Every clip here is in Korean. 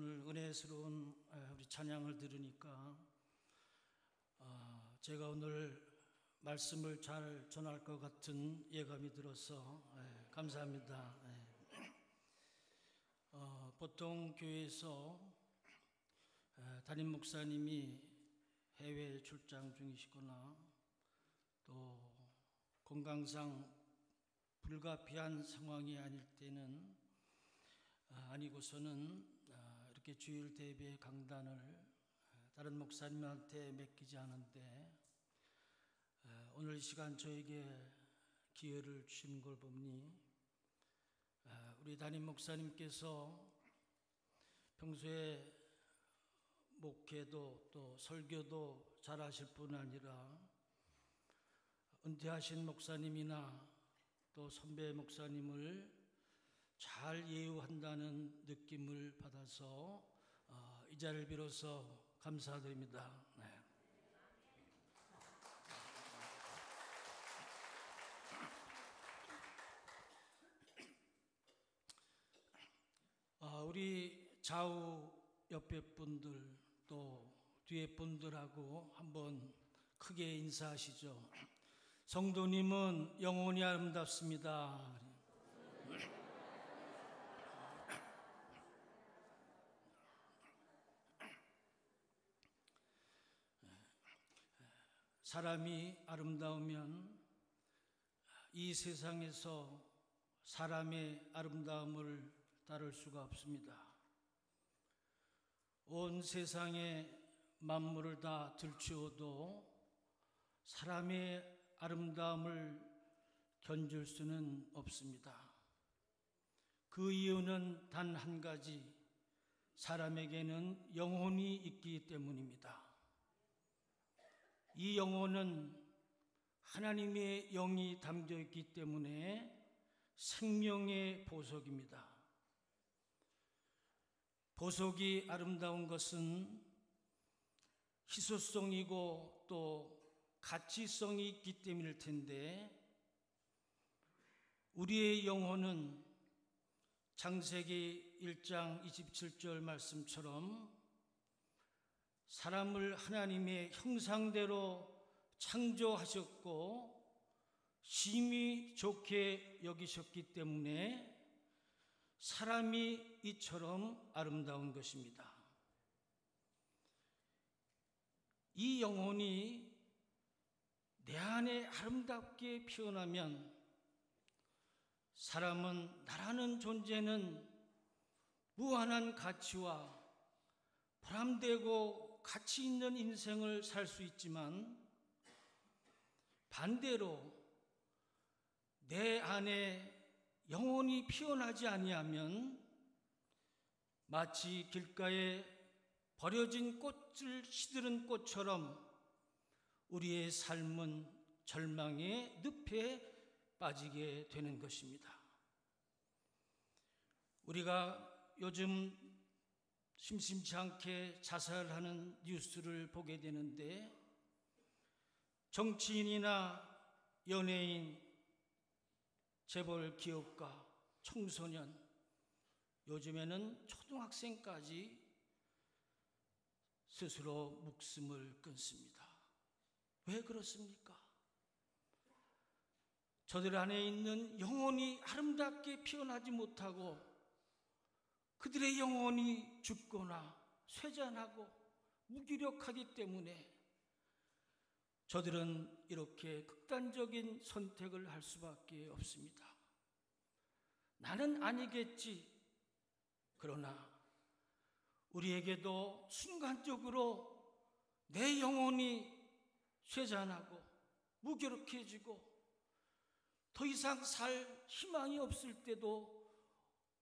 오늘 은혜스러운 우리 찬양을 들으니까 제가 오늘 말씀을 잘 전할 것 같은 예감이 들어서 감사합니다. 보통 교회에서 담임 목사님이 해외 출장 중이시거나 또 건강상 불가피한 상황이 아닐 때는 아니고서는 이렇게 주일 대배 강단을 다른 목사님한테 맡기지 않은데 오늘 이 시간 저에게 기회를 주신 걸 보니 우리 담임 목사님께서 평소에 목회도 또 설교도 잘하실 뿐 아니라 은퇴하신 목사님이나 또 선배 목사님을 잘 예우한다는 느낌을 받아서 이 자리를 빌어서 감사드립니다. 우리 좌우 옆에 분들 또 뒤에 분들하고 한번 크게 인사하시죠. 성도님은 영혼이 아름답습니다. 사람이 아름다우면 이 세상에서 사람의 아름다움을 따를 수가 없습니다. 온 세상의 만물을 다 들추어도 사람의 아름다움을 견줄 수는 없습니다. 그 이유는 단 한 가지, 사람에게는 영혼이 있기 때문입니다. 이 영혼은 하나님의 영이 담겨 있기 때문에 생명의 보석입니다. 보석이 아름다운 것은 희소성이고 또 가치성이 있기 때문일 텐데 우리의 영혼은 창세기 1장 27절 말씀처럼 사람을 하나님의 형상대로 창조하셨고 심히 좋게 여기셨기 때문에 사람이 이처럼 아름다운 것입니다. 이 영혼이 내 안에 아름답게 피어나면 사람은 나라는 존재는 무한한 가치와 보람되고 가치 있는 인생을 살 수 있지만 반대로 내 안에 영혼이 피어나지 아니하면 마치 길가에 버려진 꽃을 시드른 꽃처럼 우리의 삶은 절망의 늪에 빠지게 되는 것입니다. 우리가 요즘 심심치 않게 자살하는 뉴스를 보게 되는데 정치인이나 연예인, 재벌 기업가, 청소년, 요즘에는 초등학생까지 스스로 목숨을 끊습니다. 왜 그렇습니까? 저들 안에 있는 영혼이 아름답게 피어나지 못하고 그들의 영혼이 죽거나 쇠잔하고 무기력하기 때문에 저들은 이렇게 극단적인 선택을 할 수밖에 없습니다. 나는 아니겠지. 그러나 우리에게도 순간적으로 내 영혼이 쇠잔하고 무기력해지고 더 이상 살 희망이 없을 때도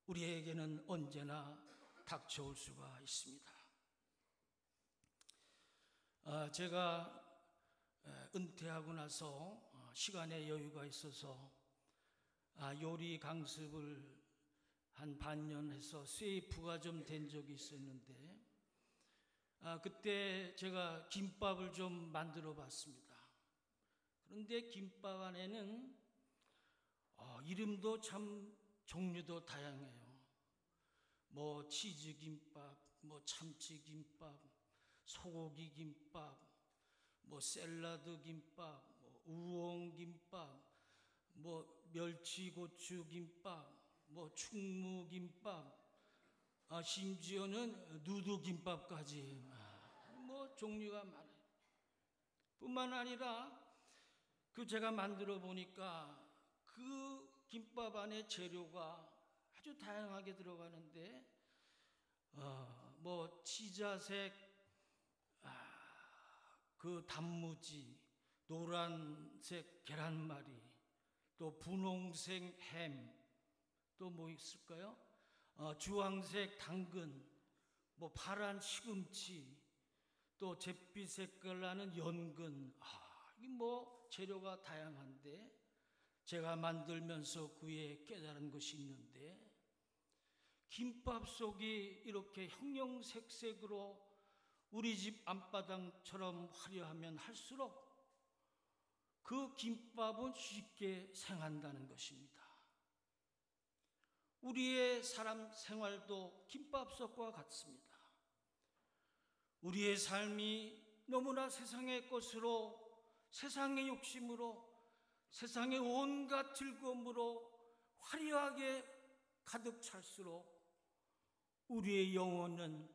우리에게는 언제나 닥쳐올 수가 있습니다. 제가 은퇴하고 나서 시간의 여유가 있어서 요리 강습을 한 반년 해서 CF가 좀 된 적이 있었는데 그때 제가 김밥을 좀 만들어 봤습니다. 그런데 김밥 안에는 이름도 참 종류도 다양해요. 뭐 치즈김밥, 뭐 참치김밥, 소고기 김밥, 뭐 샐러드 김밥, 뭐 우엉김밥, 뭐 멸치고추 김밥, 뭐 충무김밥, 심지어는 누드김밥까지 뭐 종류가 많아요. 뿐만 아니라 제가 만들어 보니까 그 김밥 안에 재료가 아주 다양하게 들어가는데 뭐 치자색 그 단무지, 노란색 계란말이, 또 분홍색 햄, 또 뭐 있을까요? 주황색 당근, 뭐 파란 시금치, 또 잿빛 색깔 나는 연근. 이 뭐 재료가 다양한데 제가 만들면서 그에 깨달은 것이 있는데, 김밥 속이 이렇게 형형색색으로 우리 집 안바닥처럼 화려하면 할수록 그 김밥은 쉽게 상한다는 것입니다. 우리의 사람 생활도 김밥 속과 같습니다. 우리의 삶이 너무나 세상의 것으로, 세상의 욕심으로, 세상의 온갖 즐거움으로 화려하게 가득 찰수록 우리의 영혼은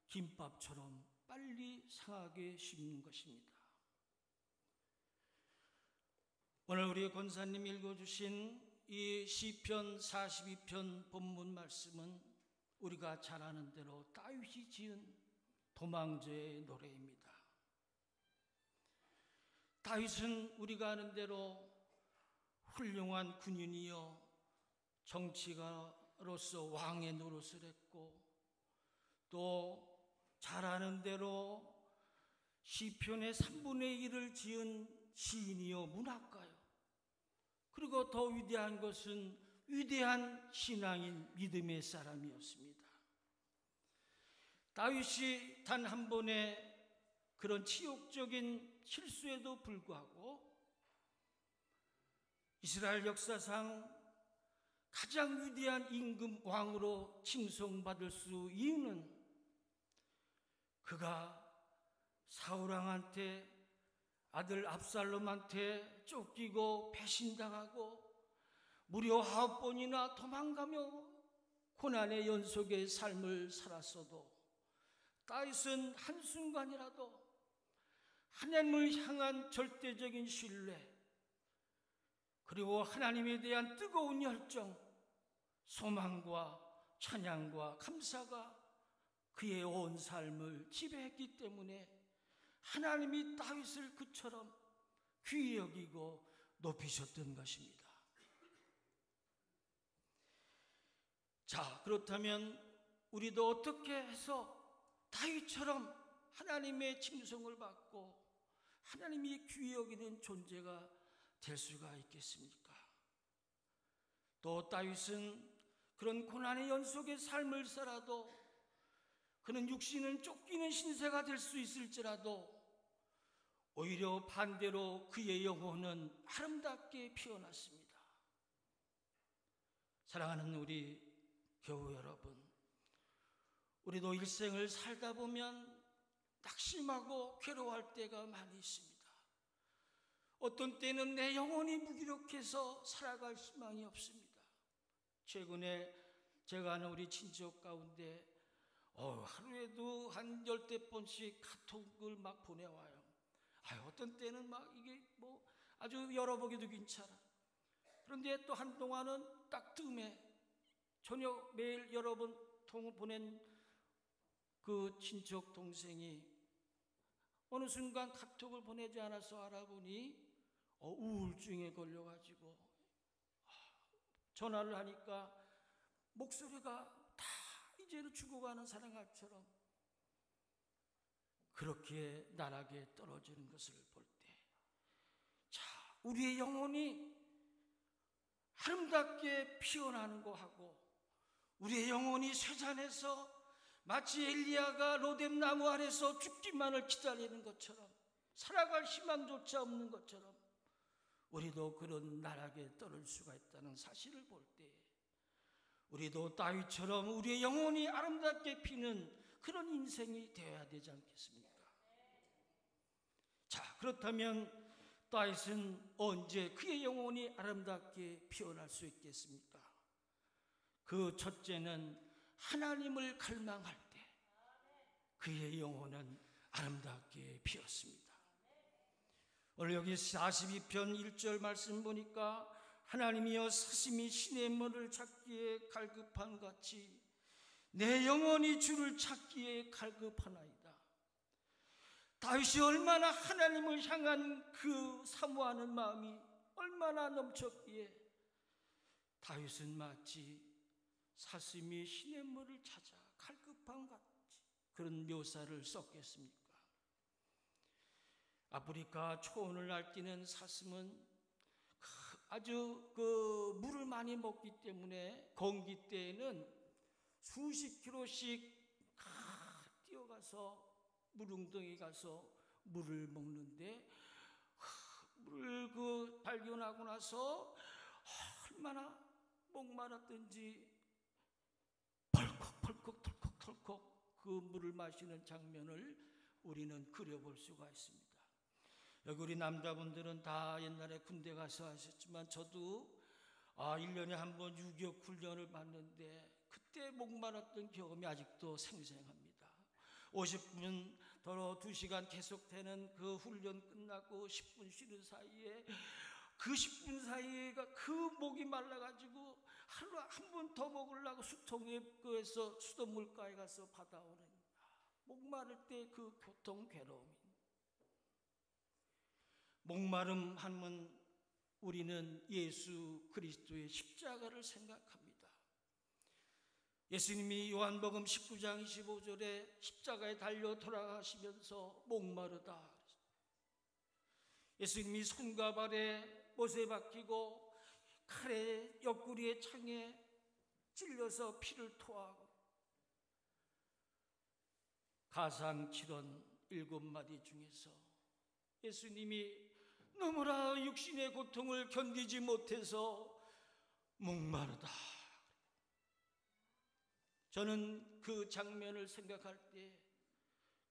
김밥처럼 빨리 상하게 쉽는 것입니다. 오늘 우리 권사님 읽어주신 이 시편 42편 본문 말씀은 우리가 잘 아는 대로 다윗이 지은 도망자의 노래입니다. 다윗은 우리가 아는 대로 훌륭한 군인이요 정치가로서 왕의 노릇을 했고, 또 잘 아는 대로 시편의 3분의 1을 지은 시인이요 문학가요, 그리고 더 위대한 것은 위대한 신앙인 믿음의 사람이었습니다. 다윗이 단 한 번의 그런 치욕적인 실수에도 불구하고 이스라엘 역사상 가장 위대한 임금 왕으로 칭송받을 수 이유는 그가 사울왕한테, 아들 압살롬한테 쫓기고 배신당하고 무려 9번이나 도망가며 고난의 연속의 삶을 살았어도 다윗은 한순간이라도 하나님을 향한 절대적인 신뢰, 그리고 하나님에 대한 뜨거운 열정, 소망과 찬양과 감사가 그의 온 삶을 지배했기 때문에 하나님이 다윗을 그처럼 귀히 여기고 높이셨던 것입니다. 자, 그렇다면 우리도 어떻게 해서 다윗처럼 하나님의 칭송을 받고 하나님이 귀히 여기는 존재가 될 수가 있겠습니까? 또 다윗은 그런 고난의 연속의 삶을 살아도, 그는 육신은 쫓기는 신세가 될 수 있을지라도 오히려 반대로 그의 영혼은 아름답게 피어났습니다. 사랑하는 우리 교우 여러분, 우리도 일생을 살다 보면 낙심하고 괴로워할 때가 많이 있습니다. 어떤 때는 내 영혼이 무기력해서 살아갈 희망이 없습니다. 최근에 제가 아는 우리 친척 가운데 하루에도 한 10대번씩 카톡을 막 보내와요. 어떤 때는 막 이게 뭐 아주 열어보기도 괜찮아. 그런데 또 한동안은 딱 뜸해 저녁 매일 여러 번 보낸 그 친척 동생이 어느 순간 카톡을 보내지 않아서 알아보니 우울증에 걸려가지고 전화를 하니까 목소리가 다 이제는 죽어가는 사람처럼 그렇게 나락에 떨어지는 것을 볼 때, 자, 우리의 영혼이 아름답게 피어나는 거하고 우리의 영혼이 쇠잔해서 마치 엘리야가 로뎀나무 아래서 죽기만을 기다리는 것처럼, 살아갈 희망조차 없는 것처럼 우리도 그런 나락에 떨어질 수가 있다는 사실을 볼 때 우리도 다윗처럼 우리의 영혼이 아름답게 피는 그런 인생이 되어야 되지 않겠습니까? 자, 그렇다면 다윗은 언제 그의 영혼이 아름답게 피어날 수 있겠습니까? 그 첫째는 하나님을 갈망할 때 그의 영혼은 아름답게 피었습니다. 오늘 여기 42편 1절 말씀 보니까 하나님이여 사슴이 시냇물을 찾기에 갈급한 같이 내 영혼이 주를 찾기에 갈급하나이다. 다윗이 얼마나 하나님을 향한 그 사모하는 마음이 얼마나 넘쳤기에 다윗은 마치 사슴이 시냇물을 찾아 갈급한 같이 그런 묘사를 썼겠습니까? 아프리카 초원을 날뛰는 사슴은 아주 그 물을 많이 먹기 때문에 건기 때에는 수십 킬로씩 뛰어가서 물웅덩이 가서 물을 먹는데 물을 그 발견하고 나서 얼마나 목마랐든지 털컥 그 물을 마시는 장면을 우리는 그려볼 수가 있습니다. 여기 우리 남자분들은 다 옛날에 군대 가서 하셨지만 저도 1년에 한 번 유격 훈련을 받는데 그때 목마랐던 경험이 아직도 생생합니다. 50분 더러 2시간 계속되는 그 훈련 끝나고 10분 쉬는 사이에 그 10분 사이에가 그 목이 말라가지고 하루 한 번 더 먹으려고 수통에서 수돗물가에 가서 받아오는 목마를 때 그 고통 괴로움. 목마름 하면 우리는 예수 그리스도의 십자가를 생각합니다. 예수님이 요한복음 19장 25절에 십자가에 달려 돌아가시면서 목마르다. 예수님이 손과 발에 못에 박히고 칼에 옆구리에 창에 찔려서 피를 토하고 가상 7원 7마디 중에서 예수님이 너무나 육신의 고통을 견디지 못해서 목마르다. 저는 그 장면을 생각할 때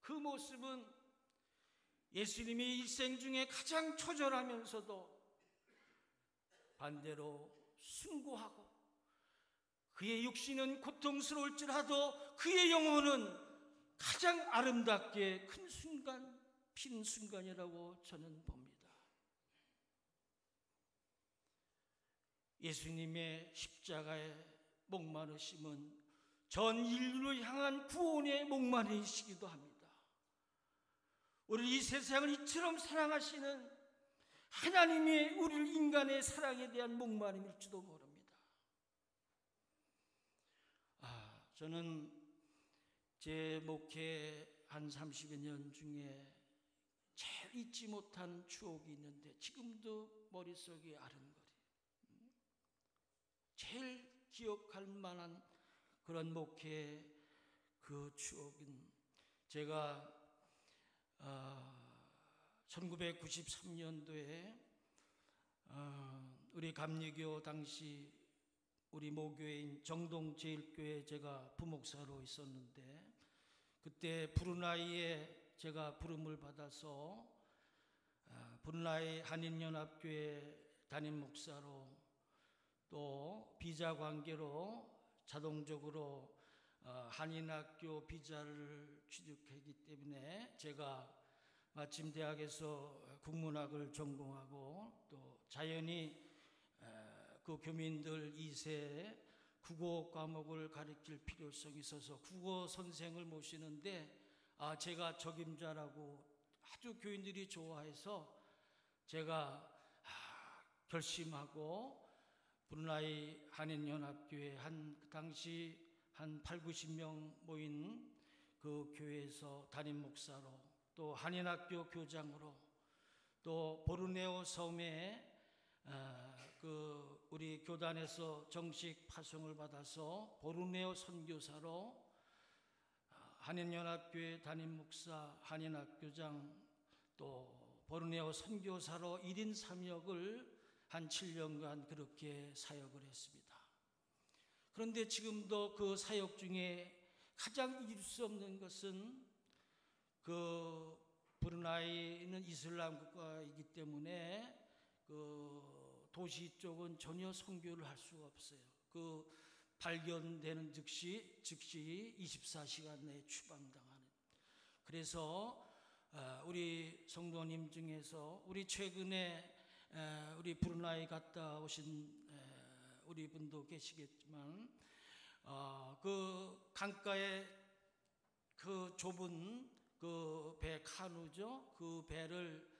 그 모습은 예수님이 일생 중에 가장 처절하면서도 반대로 숭고하고 그의 육신은 고통스러울지라도 그의 영혼은 가장 아름답게 큰 순간, 핀 순간이라고 저는 봅니다. 예수님의 십자가의 목마르심은 전 인류를 향한 구원의 목마르시기도 합니다. 우리 이 세상을 이처럼 사랑하시는 하나님의 우리를 인간의 사랑에 대한 목마름일지도 모릅니다. 저는 제 목회 한 30여 년 중에 제일 잊지 못한 추억이 있는데 지금도 머릿속이 아른거려요. 제일 기억할 만한 그런 목회의 그 추억은 제가 1993년도에 우리 감리교 당시 우리 모교회인 정동제일교회에 제가 부목사로 있었는데 그때 브루나이에 제가 부름을 받아서 브루나이 한인연합교회 담임 목사로 또 비자 관계로 자동적으로 한인학교 비자를 취득했기 때문에 제가 마침 대학에서 국문학을 전공하고 또 자연히 그 교민들 2세에 국어 과목을 가르칠 필요성이 있어서 국어 선생을 모시는데 제가 적임자라고 아주 교인들이 좋아해서 제가 결심하고 브루나이 한인연합교회 그 당시 한 80-90명 모인 그 교회에서 담임 목사로 또 한인학교 교장으로 또 보르네오 섬에 그 우리 교단에서 정식 파송을 받아서 보르네오 선교사로 한인연합교회 담임 목사, 한인학교장 또 보르네오 선교사로 1인 3역을 한 7년간 그렇게 사역을 했습니다. 그런데 지금도 그 사역 중에 가장 잊을 수 없는 것은 그 브루나이는 이슬람 국가이기 때문에 그 도시 쪽은 전혀 선교를 할 수가 없어요. 그 발견되는 즉시 24시간 내에 추방당하는. 그래서 우리 성도님 중에서 우리 최근에 우리 브루나이 갔다 오신 우리 분도 계시겠지만 그 강가에 그 좁은 그 배 카누죠. 그 배를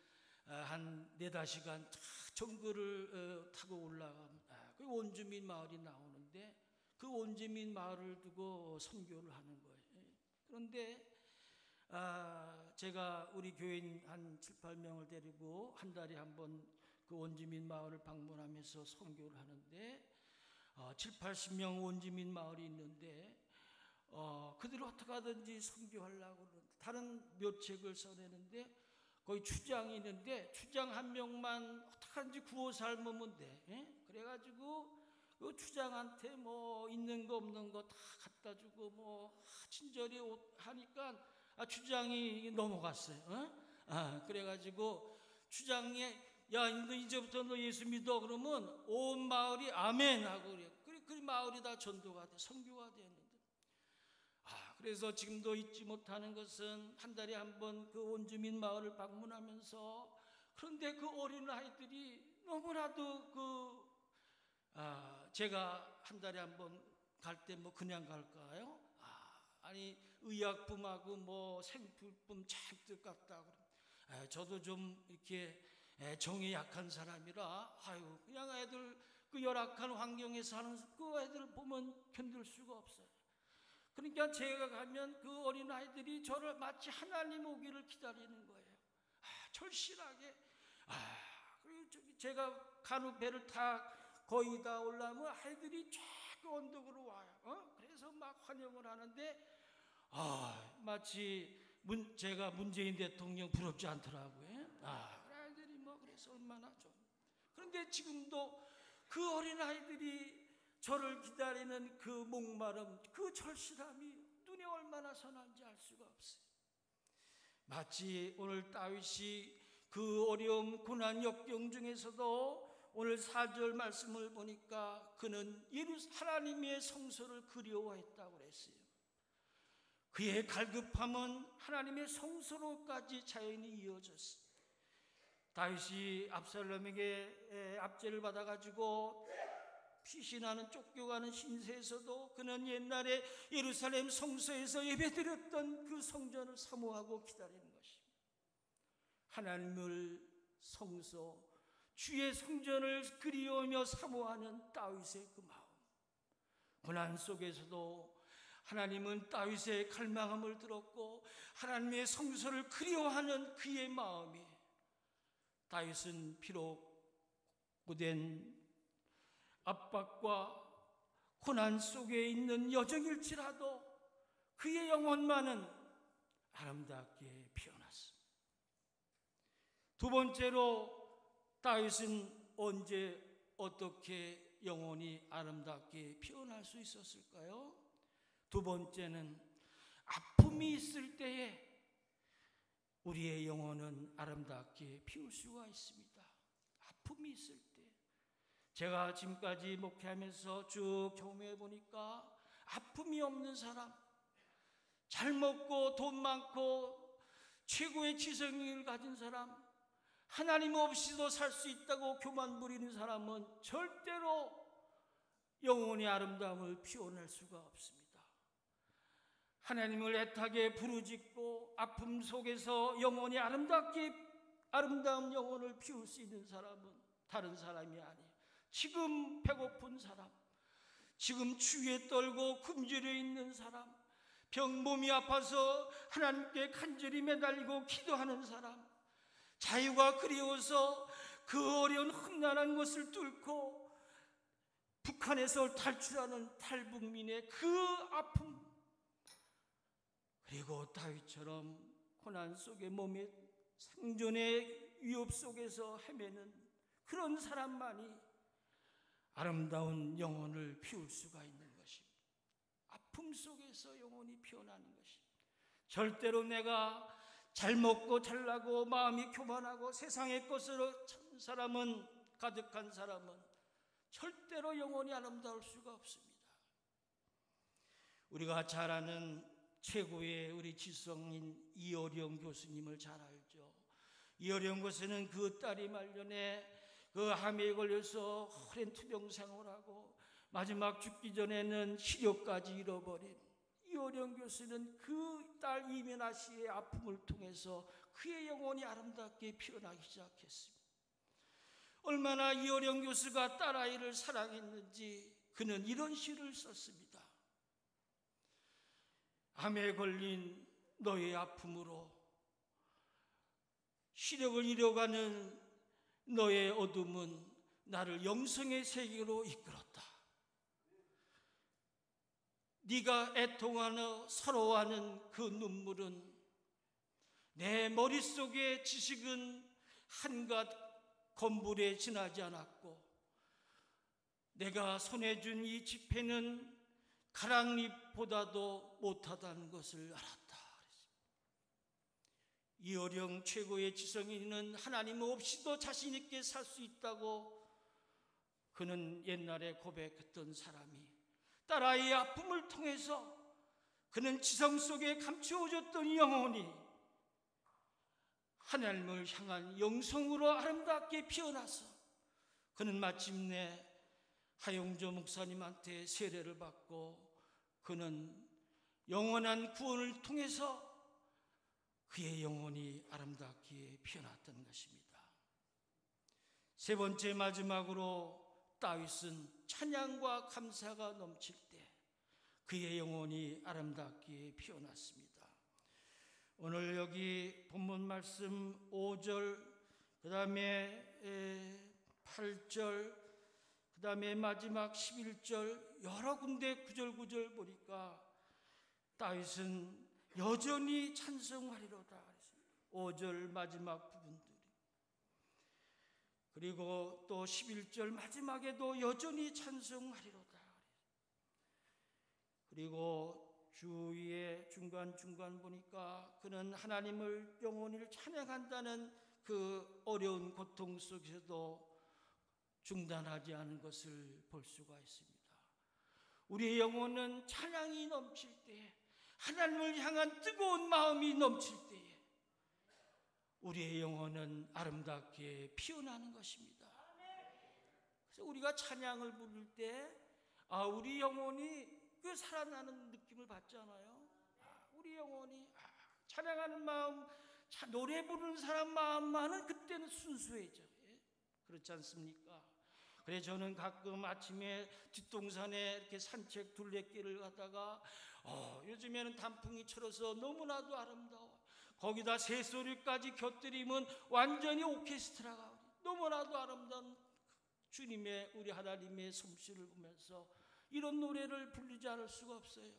한 4-5시간 정글을 타고 올라갑니다. 그 원주민 마을이 나오는데 그 원주민 마을을 두고 선교를 하는 거예요. 그런데 제가 우리 교인 한 7-8명을 데리고 한 달에 한 번 그 원주민 마을을 방문하면서 선교를 하는데 70-80명 원주민 마을이 있는데 그들을 어떻게 하든지 선교하려고 다른 묘책을 써내는데 거기 추장이 있는데 추장 한 명만 어떻게 하든지 구워 삶으면 돼. 그래가지고 그 추장한테 뭐 있는 거 없는 거 다 갖다 주고 뭐 친절히 하니까 추장이 넘어갔어요. 그래가지고 추장이 야, 너 이제부터 너 예수 믿어 그러면 온 마을이 아멘 하고 그래요. 그 마을이 다 전도가 돼, 선교가 되는데. 그래서 지금도 잊지 못하는 것은 한 달에 한 번 그 원주민 마을을 방문하면서 그런데 그 어린 아이들이 너무나도 제가 한 달에 한 번 갈 때 뭐 그냥 갈까요? 아니 의약품하고 뭐 생필품 잔뜩 갖다 그래. 저도 좀 이렇게 정이 약한 사람이라 그냥 애들 그 열악한 환경에 사는 그 애들 보면 견딜 수가 없어요. 그러니까 제가 가면 그 어린 아이들이 저를 마치 하나님 오기를 기다리는 거예요. 절실하게. 그리고 제가 간혹 배를 타 거의 다 올라오면 아이들이 쫙 언덕으로 와요. 그래서 막 환영을 하는데 마치 제가 문재인 대통령 부럽지 않더라고요. 아이들이 뭐 그래서 얼마나 좀. 그런데 지금도 그 어린 아이들이 저를 기다리는 그 목마름, 그 절실함이 눈에 얼마나 선한지 알 수가 없어요. 마치 오늘 다윗이 그 어려움, 고난, 역경 중에서도 오늘 4절 말씀을 보니까 그는 하나님의 성소를 그리워했다고 그랬어요. 그의 갈급함은 하나님의 성소로까지 자연히 이어졌어요. 다윗이 압살롬에게 압제를 받아가지고 피신하는 쫓겨가는 신세에서도 그는 옛날에 예루살렘 성소에서 예배드렸던 그 성전을 사모하고 기다리는 것입니다. 하나님을 성소, 주의 성전을 그리워하며 사모하는 다윗의 그 마음. 고난 속에서도 하나님은 다윗의 갈망함을 들었고 하나님의 성소를 그리워하는 그의 마음이, 다윗은 비록 고된 압박과 고난 속에 있는 여정일지라도 그의 영혼만은 아름답게 피어났습니다. 두 번째로 다윗은 언제 어떻게 영혼이 아름답게 피어날 수 있었을까요? 두 번째는 아픔이 있을 때에 우리의 영혼은 아름답게 피울 수가 있습니다. 아픔이 있을 때. 제가 지금까지 목회하면서 쭉 경험해 보니까 아픔이 없는 사람, 잘 먹고 돈 많고 최고의 지성을 가진 사람, 하나님 없이도 살 수 있다고 교만 부리는 사람은 절대로 영혼의 아름다움을 피워낼 수가 없습니다. 하나님을 애타게 부르짖고 아픔 속에서 영혼이 아름다운 영혼을 피울 수 있는 사람은 다른 사람이 아니에요. 지금 배고픈 사람, 지금 추위에 떨고 굶주려 있는 사람, 병몸이 아파서 하나님께 간절히 매달리고 기도하는 사람, 자유가 그리워서 그 어려운 험난한 것을 뚫고 북한에서 탈출하는 탈북민의 그 아픔, 그리고 다윗처럼 고난 속에 몸의 생존의 위협 속에서 헤매는 그런 사람만이 아름다운 영혼을 피울 수가 있는 것입니다. 아픔 속에서 영혼이 피어나는 것입니다. 절대로 내가 잘 먹고 잘나고 마음이 교만하고 세상의 것으로 찬 사람은, 가득한 사람은 절대로 영혼이 아름다울 수가 없습니다. 우리가 잘 아는 최고의 우리 지성인 이어령 교수님을 잘 알죠. 이어령 교수는 그 딸이 말년에 그 암에 걸려서 오랜 투병 생활하고 마지막 죽기 전에는 시력까지 잃어버린 이어령 교수는 그 딸 이면아 씨의 아픔을 통해서 그의 영혼이 아름답게 피어나기 시작했습니다. 얼마나 이어령 교수가 딸아이를 사랑했는지 그는 이런 시를 썼습니다. 암에 걸린 너의 아픔으로 시력을 잃어가는 너의 어둠은 나를 영성의 세계로 이끌었다. 네가 애통하며 서러워하는 그 눈물은 내 머릿속의 지식은 한갓 건물에 지나지 않았고 내가 손에 준 이 지폐는 가랑잎보다도 못하다는 것을 알았다. 이어령 최고의 지성인은 하나님 없이도 자신 있게 살 수 있다고 그는 옛날에 고백했던 사람이 딸아이의 아픔을 통해서 그는 지성 속에 감추어졌던 영혼이 하나님을 향한 영성으로 아름답게 피어나서 그는 마침내 하용조 목사님한테 세례를 받고 그는 영원한 구원을 통해서 그의 영혼이 아름답게 피어났던 것입니다. 세 번째, 마지막으로 다윗은 찬양과 감사가 넘칠 때 그의 영혼이 아름답게 피어났습니다. 오늘 여기 본문 말씀 5절, 그 다음에 8절, 그 다음에 마지막 11절 여러 군데 구절 보니까 다윗은 여전히 찬송하리로다. 5절 마지막 부분들이, 그리고 또 11절 마지막에도 여전히 찬송하리로다. 그리고 주위에 중간 보니까 그는 하나님을 영원히 찬양한다는 그 어려운 고통 속에서도 중단하지 않은 것을 볼 수가 있습니다. 우리의 영혼은 찬양이 넘칠 때, 하나님을 향한 뜨거운 마음이 넘칠 때에 우리의 영혼은 아름답게 피어나는 것입니다. 그래서 우리가 찬양을 부를 때 우리 영혼이 그 살아나는 느낌을 받잖아요. 우리 영혼이 찬양하는 마음, 노래 부르는 사람 마음만은 그때는 순수해져. 그렇지 않습니까? 그래 저는 가끔 아침에 뒷동산에 이렇게 산책 둘레길을 가다가 요즘에는 단풍이 철어서 너무나도 아름다워. 거기다 새소리까지 곁들이면 완전히 오케스트라가 너무나도 아름다운 주님의, 우리 하나님의 솜씨를 보면서 이런 노래를 부르지 않을 수가 없어요.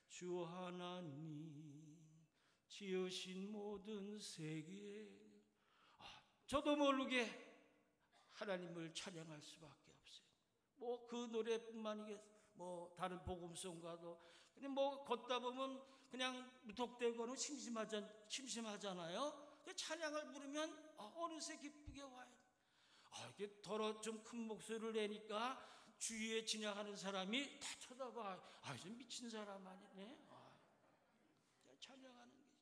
주 하나님 지으신 모든 세계, 저도 모르게 하나님을 찬양할 수밖에 없어요. 뭐 그 노래뿐만이게 다른 복음송가도 그냥 걷다 보면 그냥 무턱대고는 심심하잖아요. 찬양을 부르면 어느새 기쁘게 와요. 이게 더러 좀 큰 목소리를 내니까 주위에 지나가는 사람이 다 쳐다봐. 좀 미친 사람 아니네. 찬양하는 게.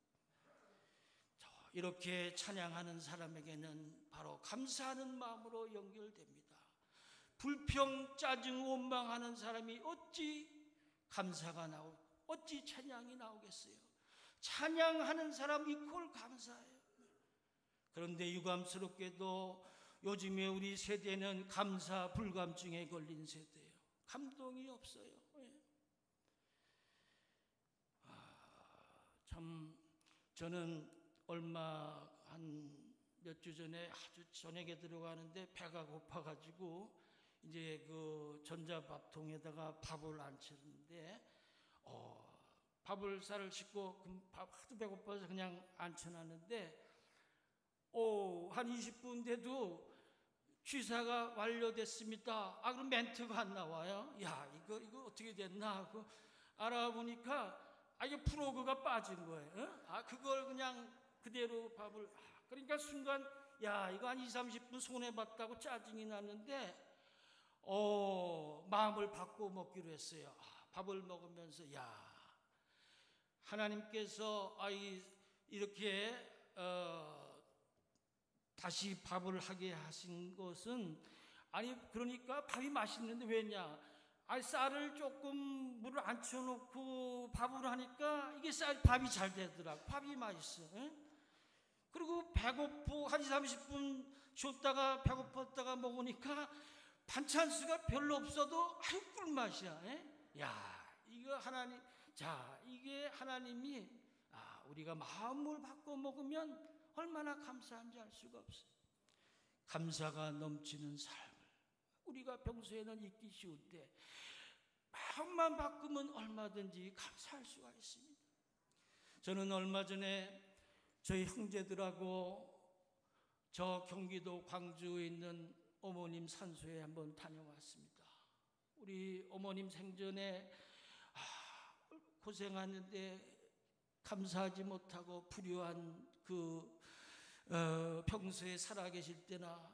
이렇게 찬양하는 사람에게는 바로 감사하는 마음으로 연결됩니다. 불평, 짜증, 원망하는 사람이 어찌 감사가 어찌 찬양이 나오겠어요? 찬양하는 사람 이퀄 감사해요. 그런데 유감스럽게도 요즘에 우리 세대는 감사 불감증에 걸린 세대예요. 감동이 없어요. 참 저는 얼마 한 몇 주 전에 아주 저녁에 들어가는데 배가 고파가지고 이제 그 전자밥통에다가 밥을 앉혔는데 밥을 쌀을 씻고 밥 하도 배고파서 그냥 앉혀놨는데 한 20분 돼도 취사가 완료됐습니다. 그럼 멘트가 안 나와요. 이거 어떻게 됐나 하고 알아보니까 이게 프로그가 빠진 거예요. 그걸 그냥 그대로 밥을. 그러니까 순간 야, 이거 한 20-30분 손해봤다고 짜증이 났는데 마음을 바꿔 먹기로 했어요. 밥을 먹으면서 야, 하나님께서 이렇게 다시 밥을 하게 하신 것은 그러니까 밥이 맛있는데 왜냐? 쌀을 조금 물을 안 쳐놓고 밥을 하니까 이게 밥이 잘 되더라고. 밥이 맛있어. 그리고 배고프 한 20-30분 쉬었다가 배고팠다가 먹으니까 반찬수가 별로 없어도 꿀맛이야. 야, 이거 하나님. 자, 이게 하나님이 우리가 마음을 바꿔 먹으면 얼마나 감사한지 알 수가 없어요. 감사가 넘치는 삶을 우리가 평소에는 잊기 쉬울 때 마음만 바꾸면 얼마든지 감사할 수가 있습니다. 저는 얼마 전에 저희 형제들하고 저 경기도 광주에 있는 어머님 산소에 한번 다녀왔습니다. 우리 어머님 생전에 고생하는데 감사하지 못하고 불효한 평소에 살아계실 때나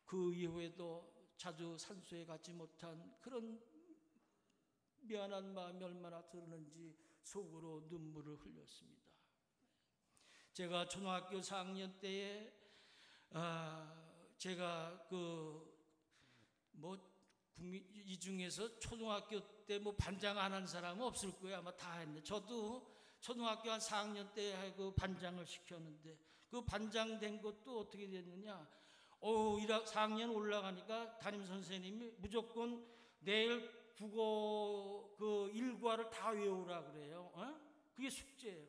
그 이후에도 자주 산소에 가지 못한 그런 미안한 마음이 얼마나 들었는지 속으로 눈물을 흘렸습니다. 제가 초등학교 4학년 때에 제가 이 중에서 초등학교 때 반장 안 한 사람은 없을 거예요. 아마 다 했네. 저도 초등학교 한 4학년 때 반장을 시켰는데 그 반장 된 것도 어떻게 됐느냐? 4학년 올라가니까 담임 선생님이 무조건 내일 국어 일과를 다 외우라 그래요. 그게 숙제예요.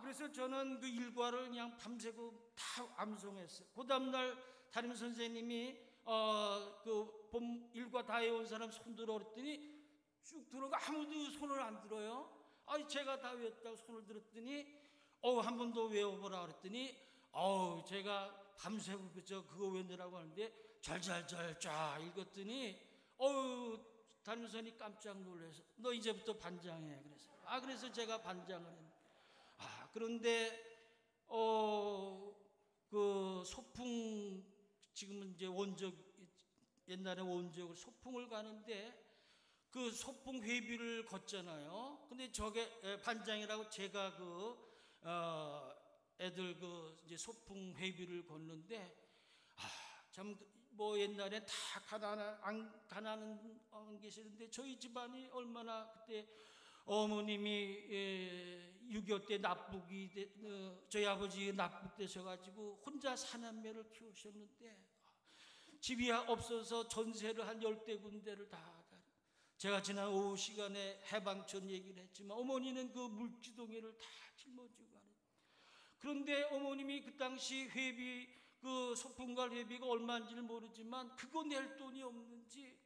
그래서 저는 그 일과를 그냥 밤새고 다 암송했어요. 그 다음날 담임 선생님이 봄 일과 다 외운 사람 손 들어 그랬더니 쭉 들어가 아무도 손을 안 들어요. 제가 다 외웠다고 손을 들었더니 한 번 더 외워보라 그랬더니 제가 밤새고 그거 외우느라고 하는데 잘잘잘 쫙 읽었더니 담임 선생님이 깜짝 놀라서 너 이제부터 반장해 그래서 제가 반장을 했는데 그런데 그 소풍 지금은 이제 옛날에 원적으로 소풍을 가는데 그 소풍 회비를 걷잖아요. 근데 저게 반장이라고 제가 애들 이제 소풍 회비를 걷는데 참 옛날에 다 가난한 계시는데 저희 집안이 얼마나 그때 어머님이 6.25 때 저희 아버지 납북되셔가지고 혼자 사남매를 키우셨는데 집이 없어서 전세를 한 10대 군데를 다 제가 지난 오후 시간에 해방촌 얘기를 했지만 어머니는 그 물지동이를 다 짊어지고 가는. 그런데 어머님이 그 당시 회비 소풍갈 회비가 얼마인지를 모르지만 그거 낼 돈이 없는지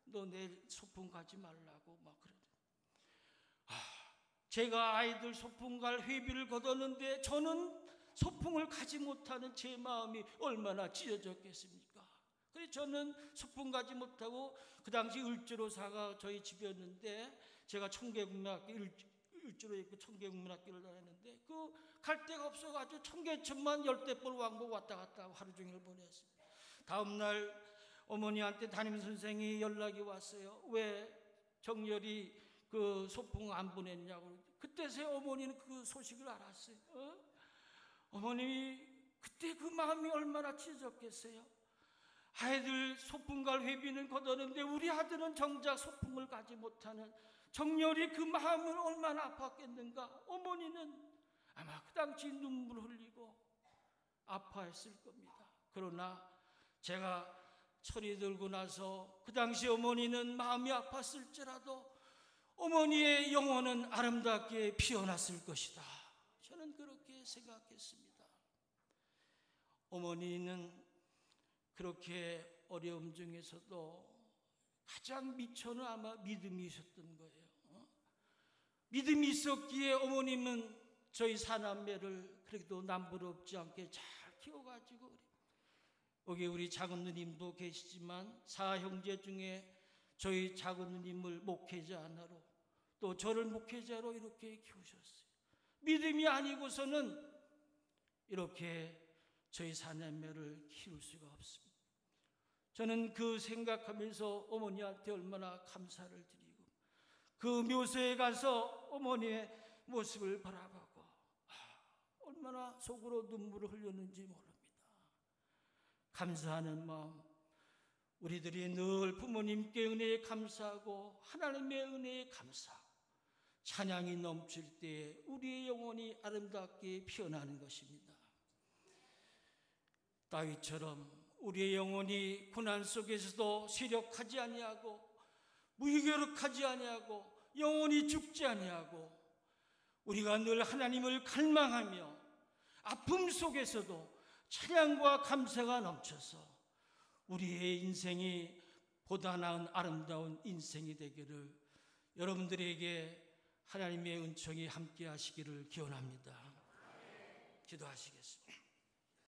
너 내일 소풍 가지 말라고 막 그러더라고요. 제가 아이들 소풍 갈 회비를 걷었는데 저는 소풍을 가지 못하는 제 마음이 얼마나 찢어졌겠습니까? 그래서 저는 소풍 가지 못하고 그 당시 을지로사가 저희 집이었는데 제가 청계국민학교 을지로에 있고 청계국민학교를 다녔는데 갈 데가 없어가지고 청계천만 10대벌 왕복 왔다 갔다 하고 하루 종일 보냈습니다. 다음날 어머니한테 담임 선생이 연락이 왔어요. 왜 정렬이 소풍 안 보냈냐고. 그때서야 어머니는 그 소식을 알았어요. 어머님이 그때 그 마음이 얼마나 찢어졌겠어요. 아이들 소풍 갈 회비는 걷었는데 우리 아들은 정작 소풍을 가지 못하는 정렬이 그 마음을 얼마나 아팠겠는가. 어머니는 아마 그 당시 눈물 흘리고 아파했을 겁니다. 그러나 제가 철이 들고 나서 그 당시 어머니는 마음이 아팠을지라도 어머니의 영혼은 아름답게 피어났을 것이다. 저는 그렇게 생각했습니다. 어머니는 그렇게 어려움 중에서도 가장 미천은 아마 믿음이 있었던 거예요. 믿음이 있었기에 어머님은 저희 사남매를 그래도 남부럽지 않게 잘 키워가지고 여기 우리 작은 누님도 계시지만 4형제 중에 저희 작은 누님을 목회자 하나로 또 저를 목회자로 이렇게 키우셨어요. 믿음이 아니고서는 이렇게 저희 사남매를 키울 수가 없습니다. 저는 그 생각하면서 어머니한테 얼마나 감사를 드리고 그 묘소에 가서 어머니의 모습을 바라보고 얼마나 속으로 눈물을 흘렸는지 모릅니다. 감사하는 마음, 우리들이 늘 부모님께 은혜에 감사하고 하나님의 은혜에 감사하고 찬양이 넘칠 때에 우리의 영혼이 아름답게 피어나는 것입니다. 다윗처럼 우리의 영혼이 고난 속에서도 쇠력하지 아니하고 무기력하지 아니하고 영혼이 죽지 아니하고 우리가 늘 하나님을 갈망하며 아픔 속에서도 찬양과 감사가 넘쳐서 우리의 인생이 보다 나은 아름다운 인생이 되기를 여러분들에게 하나님의 은총이 함께 하시기를 기원합니다. 기도하시겠습니다.